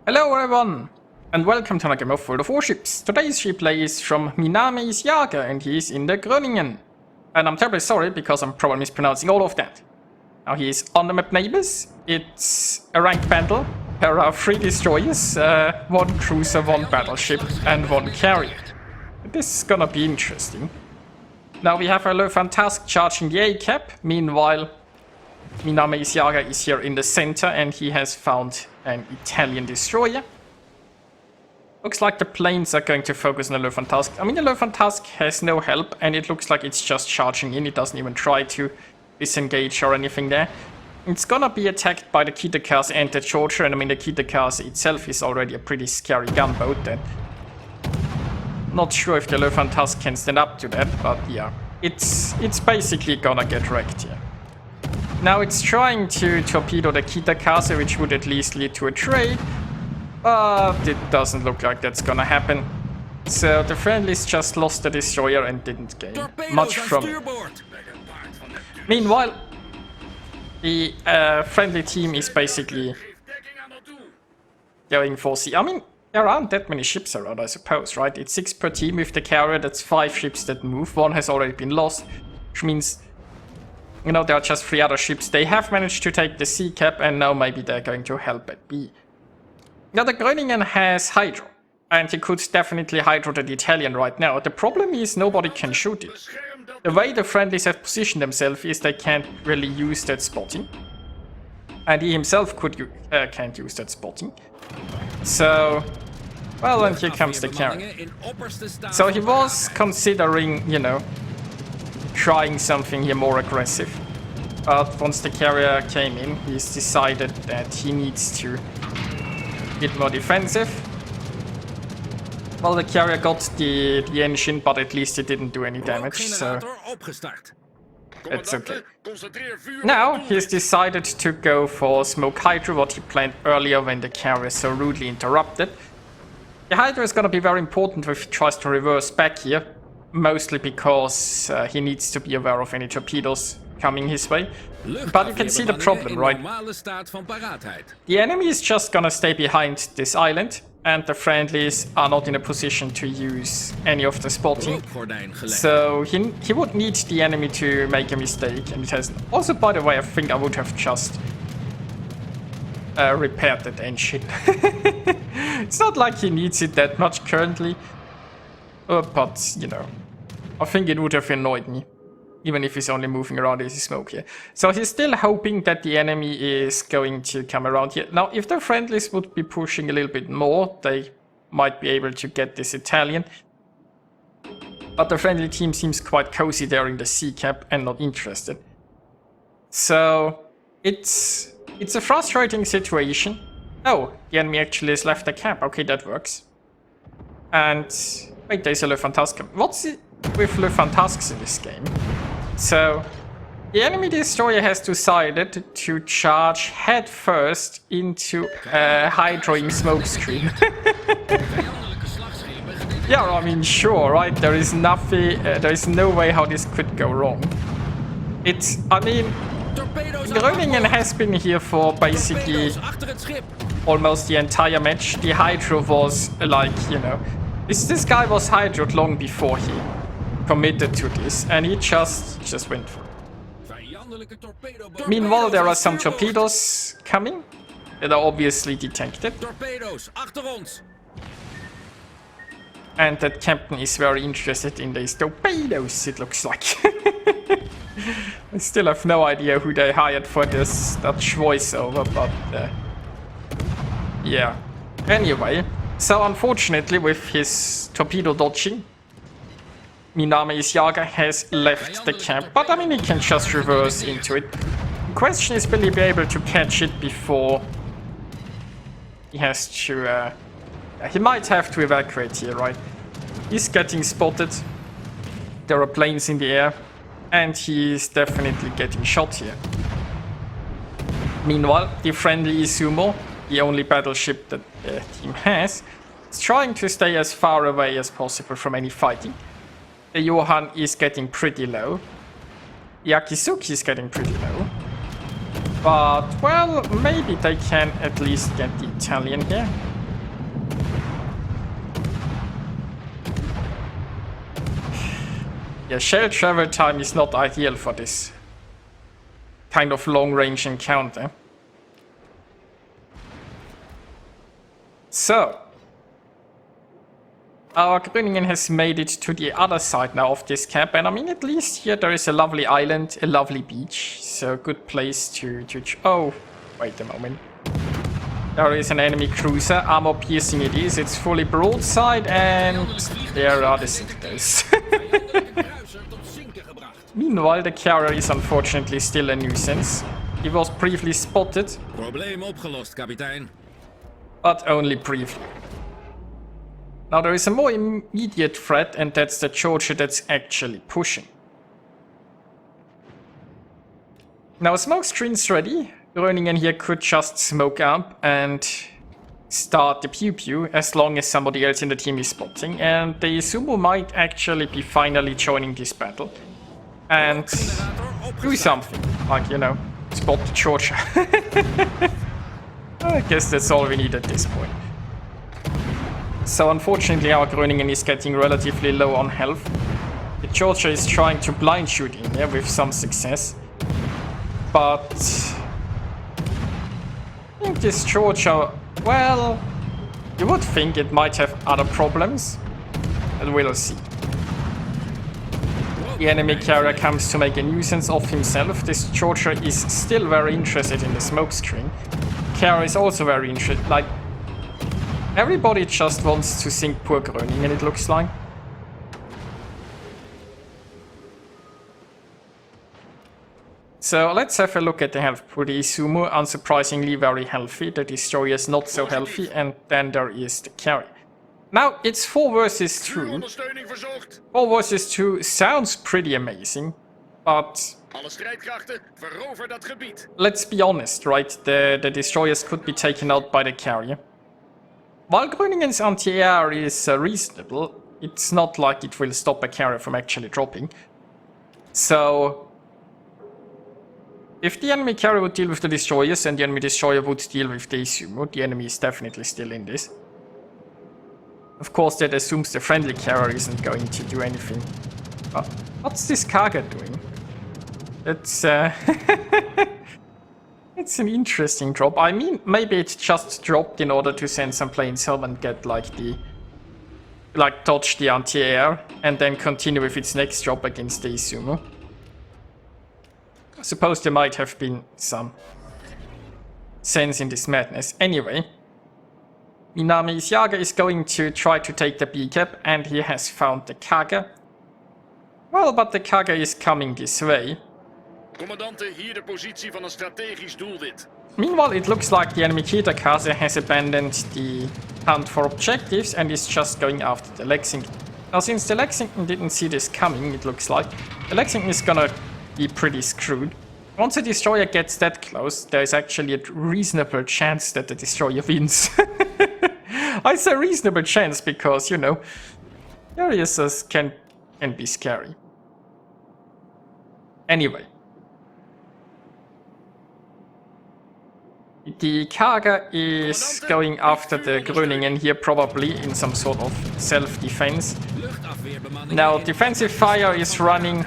Hello everyone, and welcome to another game of World of Warships. Today's replay is from Miname's Jager, and he is in the Groningen. And I'm terribly sorry because I'm probably mispronouncing all of that. Now he is on the map Neighbors. It's a ranked battle. There are 3 destroyers, 1 cruiser, 1 battleship, and 1 carrier. This is gonna be interesting. Now we have a Lufthansa charging the A cap. Meanwhile, Miname's Jager is here in the center and he has found an Italian destroyer. Looks like the planes are going to focus on the Lufthansa. I mean, the Lufthansa has no help and it looks like it's just charging in. It doesn't even try to disengage or anything there. It's gonna be attacked by the Kitakars and the Georgia, and I mean the Kitakars itself is already a pretty scary gunboat then. Not sure if the Lufthansa can stand up to that, but yeah. It's basically gonna get wrecked here. Now it's trying to torpedo the Kitakase, which would at least lead to a trade, but it doesn't look like that's gonna happen. So the friendlies just lost the destroyer and didn't gain much from it. Meanwhile, the friendly team is basically going for sea. I mean, there aren't that many ships around, I suppose, right? It's 6 per team with the carrier, that's 5 ships that move. 1 has already been lost, which means, you know, there are just 3 other ships. They have managed to take the sea cap, and now maybe they're going to help at B. Now, the Groningen has Hydro, and he could definitely Hydro the Italian right now. The problem is nobody can shoot it. The way the friendlies have positioned themselves is they can't really use that spotting. And he himself can't use that spotting. So, well, and here comes the carrier. So he was considering, you know, trying something here more aggressive. But once the carrier came in, he's decided that he needs to be more defensive. Well, the carrier got the engine, but at least it didn't do any damage, so it's okay. Now, he's decided to go for Smoke Hydro, what he planned earlier when the carrier so rudely interrupted. The Hydro is gonna be very important if he tries to reverse back here, mostly because he needs to be aware of any torpedoes coming his way. But you can see the problem, right? The enemy is just gonna stay behind this island, and the friendlies are not in a position to use any of the spotting. So he would need the enemy to make a mistake, and it hasn't. Also, by the way, I think I would have just repaired that engine. It's not like he needs it that much currently, but, you know, I think it would have annoyed me, even if he's only moving around as smoke here. So he's still hoping that the enemy is going to come around here. Now, if the friendlies would be pushing a little bit more, they might be able to get this Italian. But the friendly team seems quite cozy there in the sea cap and not interested. So it's a frustrating situation. Oh, the enemy actually has left the cap. Okay, that works. And wait, there's a Lufthansa. What's it with Lufthansa in this game? So, the enemy destroyer has decided to charge head first into a hydroing smokescreen. Yeah, I mean, sure, right? There is nothing, there is no way how this could go wrong. I mean, Groningen has been here for basically almost the entire match. The Hydro was like, you know, this guy was Hydroed long before he committed to this, and he just went for it. Meanwhile, there are some torpedoes coming that are obviously detected. And that captain is very interested in these torpedoes, it looks like. I still have no idea who they hired for this Dutch voiceover, but yeah. Anyway, so unfortunately with his torpedo dodging, Miname's Jager has left the camp, but I mean he can just reverse into it. The question is, will he be able to catch it before he has to... he might have to evacuate here, right? He's getting spotted. There are planes in the air, and he's definitely getting shot here. Meanwhile, the friendly Izumo, the only battleship that the team has, is trying to stay as far away as possible from any fighting. The Johan is getting pretty low. Yakisuki is getting pretty low. But, well, maybe they can at least get the Italian here. Yeah, shell travel time is not ideal for this kind of long-range encounter. So, our Groningen has made it to the other side now of this camp, and I mean, at least here there is a lovely island, a lovely beach, so good place to oh, wait a moment. There is an enemy cruiser, armor piercing it is, it's fully broadside, and there are the sinkers. Meanwhile, the carrier is unfortunately still a nuisance. He was briefly spotted. Probleem opgelost, kapitein. But only briefly. Now there is a more immediate threat, and that's the Georgia that's actually pushing. Now smoke screen's ready. Groningen here could just smoke up and start the pew-pew as long as somebody else in the team is spotting, and the Sumo might actually be finally joining this battle and do something, like, you know, spot the Georgia. I guess that's all we need at this point. So unfortunately our Groningen is getting relatively low on health. The Georgia is trying to blind shoot in there with some success, but I think this Georgia, well, you would think it might have other problems, but we'll see. The enemy carrier comes to make a nuisance of himself. This Georgia is still very interested in the smoke screen. Carrier is also very interested, like, everybody just wants to sink poor Groningen, it looks like. So let's have a look at the health pool. The Sumo, unsurprisingly very healthy, the Destroyer is not so healthy, and then there is the carrier. Now, it's 4 versus 2. 4 versus 2 sounds pretty amazing, but let's be honest, right? The Destroyers could be taken out by the carrier. While Groningen's anti-air is reasonable, it's not like it will stop a carrier from actually dropping. So, if the enemy carrier would deal with the Destroyers and the enemy Destroyer would deal with the Sumo, the enemy is definitely still in this. Of course, that assumes the friendly carrier isn't going to do anything. Oh, what's this cargo doing? It's it's an interesting drop. I mean, maybe it just dropped in order to send some planes home and get like dodge the anti-air and then continue with its next drop against the Sumo. I suppose there might have been some sense in this madness. Anyway, Miname's Jager is going to try to take the B-cap, and he has found the Kaga. Well, but the Kaga is coming this way. Commandante, hier de positie van een strategisch doelwit. Meanwhile, it looks like the enemy Kitakaze has abandoned the hunt for objectives and is just going after the Lexington. Now, since the Lexington didn't see this coming, it looks like, the Lexington is gonna be pretty screwed. Once a destroyer gets that close, there is actually a reasonable chance that the destroyer wins. I say reasonable chance because, you know, areas can be scary. Anyway. The Kaga is going after the Groningen here, probably in some sort of self-defense. Now, defensive fire is running,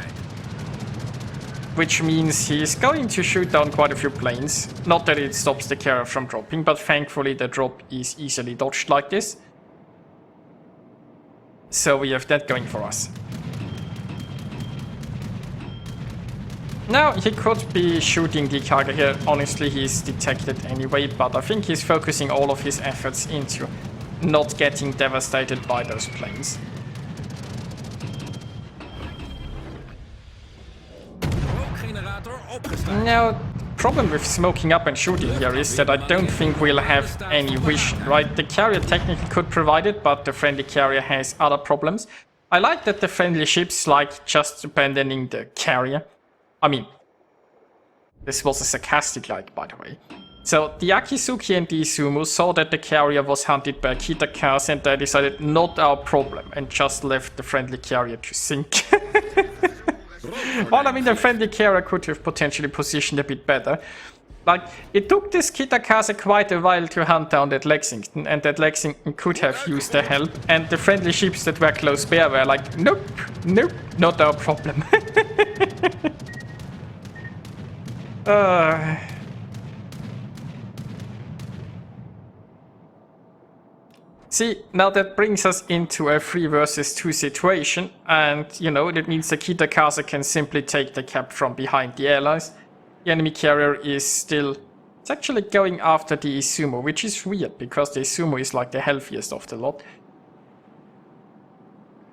which means he's going to shoot down quite a few planes. Not that it stops the carrier from dropping, but thankfully the drop is easily dodged like this. So we have that going for us. Now, he could be shooting the Kaga here. Honestly, he's detected anyway, but I think he's focusing all of his efforts into not getting devastated by those planes. Now, the problem with smoking up and shooting here is that I don't think we'll have any vision, right? The carrier technically could provide it, but the friendly carrier has other problems. I like that the friendly ships like just abandoning the carrier. I mean, this was a sarcastic like, by the way. So, the Akizuki and the Izumo saw that the carrier was hunted by Kitakaze and they decided not our problem and just left the friendly carrier to sink. Well, I mean, the friendly carrier could have potentially positioned a bit better. Like, it took this Kitakaze quite a while to hunt down that Lexington, and that Lexington could have used the help, and the friendly ships that were close by were like, nope, nope, not our problem. See, now that brings us into a 3 versus 2 situation, and, you know, that means the Kitakaze can simply take the cap from behind the allies. The enemy carrier is still... It's actually going after the Izumo, which is weird, because the Izumo is like the healthiest of the lot.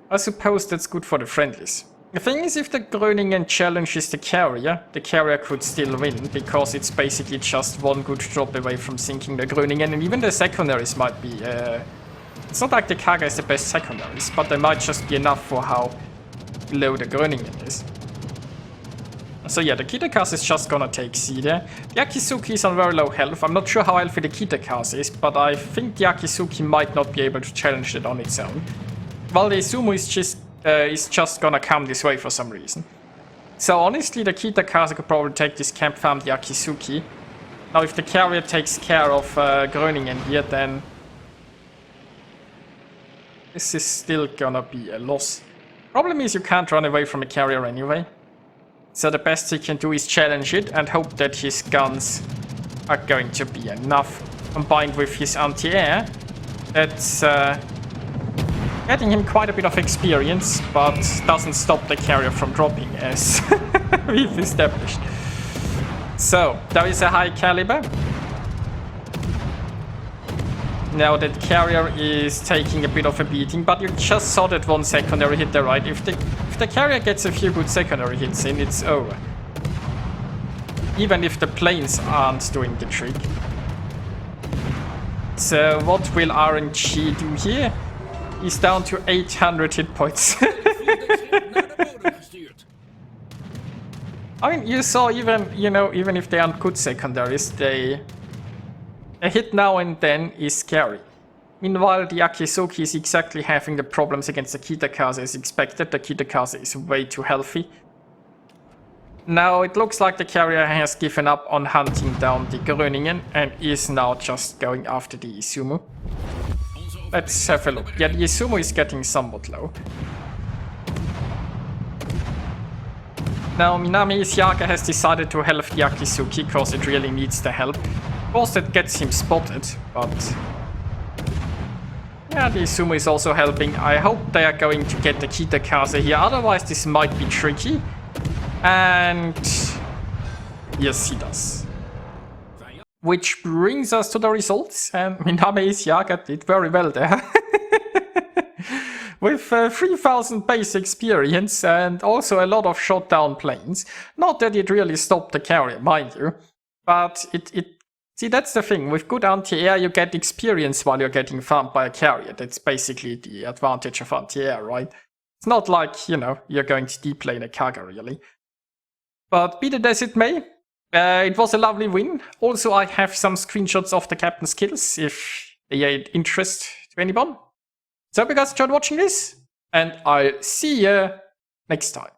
I suppose that's good for the friendlies. The thing is, if the Groningen challenges the carrier could still win, because it's basically just one good drop away from sinking the Groningen, and even the secondaries might be... It's not like the Kaga is the best secondaries, but they might just be enough for how low the Groningen is. So yeah, the Kitakaze is just gonna take C there. The Akizuki is on very low health. I'm not sure how healthy the Kitakaze is, but I think the Akizuki might not be able to challenge it on its own. While the Izumo is just gonna come this way for some reason. So honestly, the Kitakaze could probably take this camp farm, the Akizuki. Now if the carrier takes care of Groningen here, then... this is still gonna be a loss. Problem is you can't run away from a carrier anyway. So the best he can do is challenge it and hope that his guns are going to be enough. Combined with his anti-air, that's getting him quite a bit of experience, but doesn't stop the carrier from dropping, as we've established. So, there is a high caliber. Now that carrier is taking a bit of a beating, but you just saw that one secondary hit there, right? If the carrier gets a few good secondary hits in, it's over. Even if the planes aren't doing the trick. So what will RNG do here? He's down to 800 hit points. I mean, you saw even, you know, even if they aren't good secondaries, a hit now and then is scary. Meanwhile, the Akizuki is exactly having the problems against the Kitakaze as expected. The Kitakaze is way too healthy. Now it looks like the carrier has given up on hunting down the Groningen and is now just going after the Izumo. Let's have a look. Yeah, the Izumo is getting somewhat low. Now Miname's Yaga has decided to help the Akizuki because it really needs the help. Of course that gets him spotted, but... yeah, the Izumo is also helping. I hope they are going to get the Kitakaze here, otherwise this might be tricky. And... yes, he does. Which brings us to the results, and Miname's Yaga did very well there. With 3000 base experience and also a lot of shot down planes. Not that it really stopped the carrier, mind you, but it see, that's the thing. With good anti-air, you get experience while you're getting farmed by a carrier. That's basically the advantage of anti-air, right? It's not like, you know, you're going to deplane a Kaga, really. But be that as it may, it was a lovely win. Also, I have some screenshots of the captain's kills, if they aid interest to anyone. So I hope you guys enjoyed watching this, and I'll see you next time.